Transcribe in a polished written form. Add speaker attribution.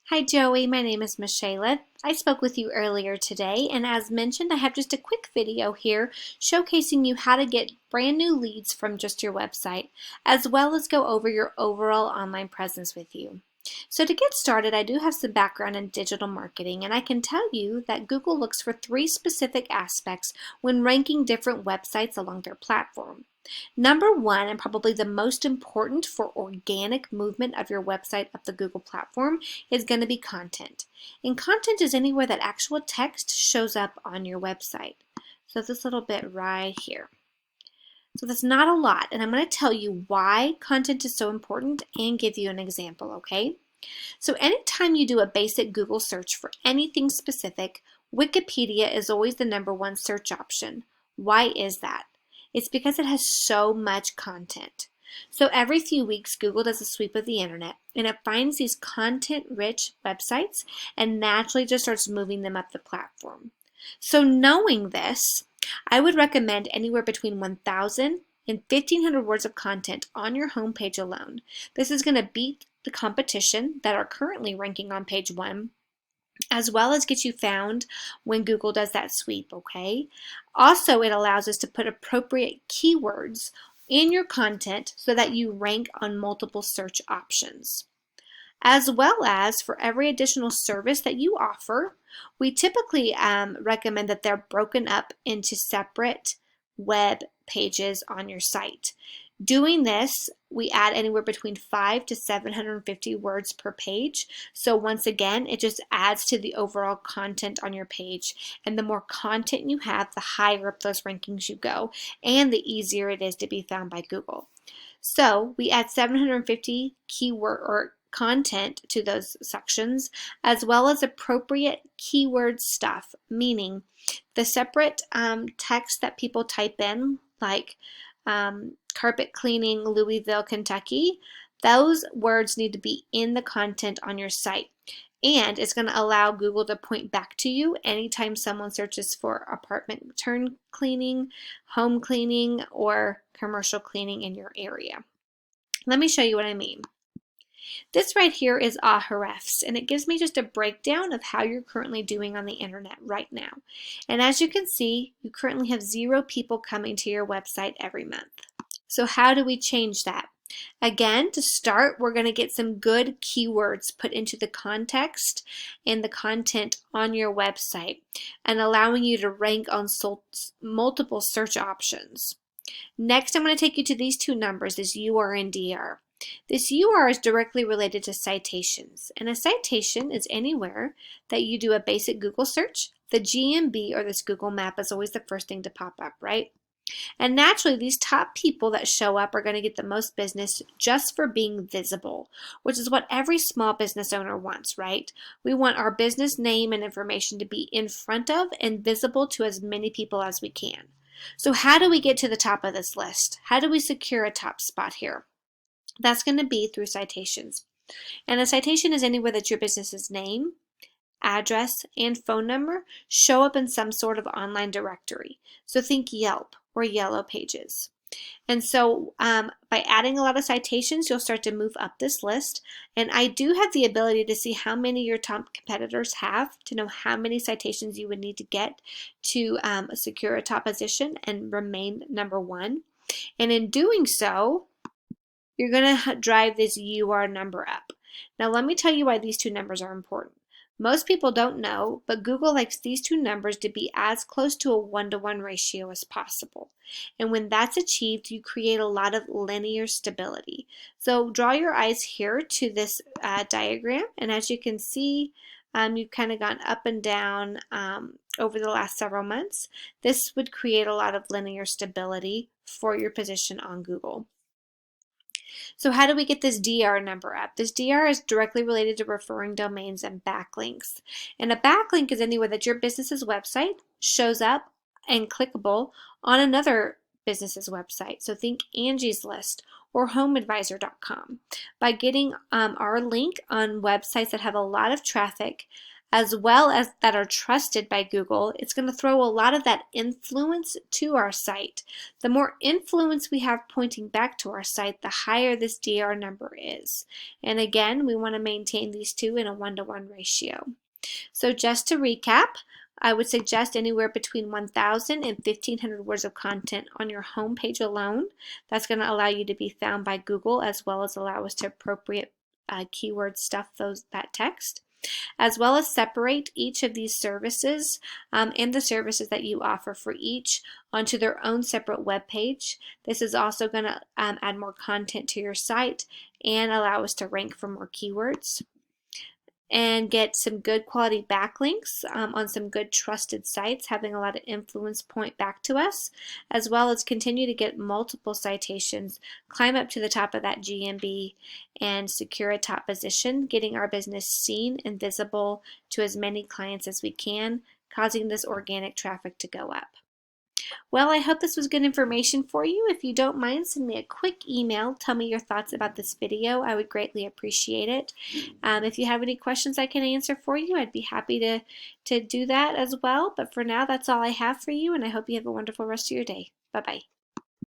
Speaker 1: Hi Joey, my name is Michaela. I spoke with you earlier today, and as mentioned, I have just a quick video here showcasing you how to get brand new leads from just your website, as well as go over your overall online presence with you. So to get started, I do have some background in digital marketing, and I can tell you that Google looks for three specific aspects when ranking different websites along their platform. Number one, and probably the most important for organic movement of your website up the Google platform, is going to be content. And content is anywhere that actual text shows up on your website. So this little bit right here. So that's not a lot, and I'm going to tell you why content is so important and give you an example, okay? So anytime you do a basic Google search for anything specific, Wikipedia is always the number one search option. Why is that? It's because it has so much content. So every few weeks, Google does a sweep of the internet, and it finds these content-rich websites and naturally just starts moving them up the platform. So knowing this, I would recommend anywhere between 1,000 and 1,500 words of content on your homepage alone. This is going to beat the competition that are currently ranking on page 1, as well as get you found when Google does that sweep, okay? Also, it allows us to put appropriate keywords in your content so that you rank on multiple search options. As well as for every additional service that you offer, we typically recommend that they're broken up into separate web pages on your site. Doing this, we add anywhere between 5 to 750 words per page. So once again, it just adds to the overall content on your page. And the more content you have, the higher up those rankings you go, and the easier it is to be found by Google. So we add 750 keyword or content to those sections, as well as appropriate keyword stuff, meaning the separate text that people type in, like carpet cleaning, Louisville, Kentucky, those words need to be in the content on your site. And it's going to allow Google to point back to you anytime someone searches for apartment turn cleaning, home cleaning, or commercial cleaning in your area. Let me show you what I mean. This right here is Ahrefs, and it gives me just a breakdown of how you're currently doing on the internet right now. And as you can see, you currently have 0 people coming to your website every month. So how do we change that? Again, to start, we're going to get some good keywords put into the context and the content on your website and allowing you to rank on multiple search options. Next, I'm going to take you to these two numbers, this UR and DR. This UR is directly related to citations, and a citation is anywhere that you do a basic Google search. The GMB or this Google map is always the first thing to pop up, right? And naturally, these top people that show up are going to get the most business just for being visible, which is what every small business owner wants, right? We want our business name and information to be in front of and visible to as many people as we can. So how do we get to the top of this list? How do we secure a top spot here? That's going to be through citations. And a citation is anywhere that your business's name, address, and phone number show up in some sort of online directory. So think Yelp or Yellow Pages. And so by adding a lot of citations, you'll start to move up this list. And I do have the ability to see how many your top competitors have, to know how many citations you would need to get to secure a top position and remain number 1. And in doing so, you're going to drive this UR number up. Now let me tell you why these two numbers are important. Most people don't know, but Google likes these two numbers to be as close to a 1-to-1 ratio as possible. And when that's achieved, you create a lot of linear stability. So draw your eyes here to this diagram, and as you can see, you've kind of gone up and down over the last several months. This would create a lot of linear stability for your position on Google. So how do we get this DR number up? This DR is directly related to referring domains and backlinks. And a backlink is anywhere that your business's website shows up and clickable on another business's website. So think Angie's List or HomeAdvisor.com. By getting our link on websites that have a lot of traffic, as well as that are trusted by Google, it's going to throw a lot of that influence to our site. The more influence we have pointing back to our site, the higher this DR number is. And again, we want to maintain these two in a 1-to-1 ratio. So just to recap, I would suggest anywhere between 1,000 and 1,500 words of content on your home page alone. That's going to allow you to be found by Google, as well as allow us to appropriate keyword stuff that text, as well as separate each of these services and the services that you offer for each onto their own separate web page. This is also going to add more content to your site and allow us to rank for more keywords, and get some good quality backlinks on some good trusted sites, having a lot of influence point back to us, as well as continue to get multiple citations, climb up to the top of that GMB, and secure a top position, getting our business seen and visible to as many clients as we can, causing this organic traffic to go up. Well, I hope this was good information for you. If you don't mind, send me a quick email. Tell me your thoughts about this video. I would greatly appreciate it. If you have any questions I can answer for you, I'd be happy to do that as well. But for now, that's all I have for you, and I hope you have a wonderful rest of your day. Bye-bye.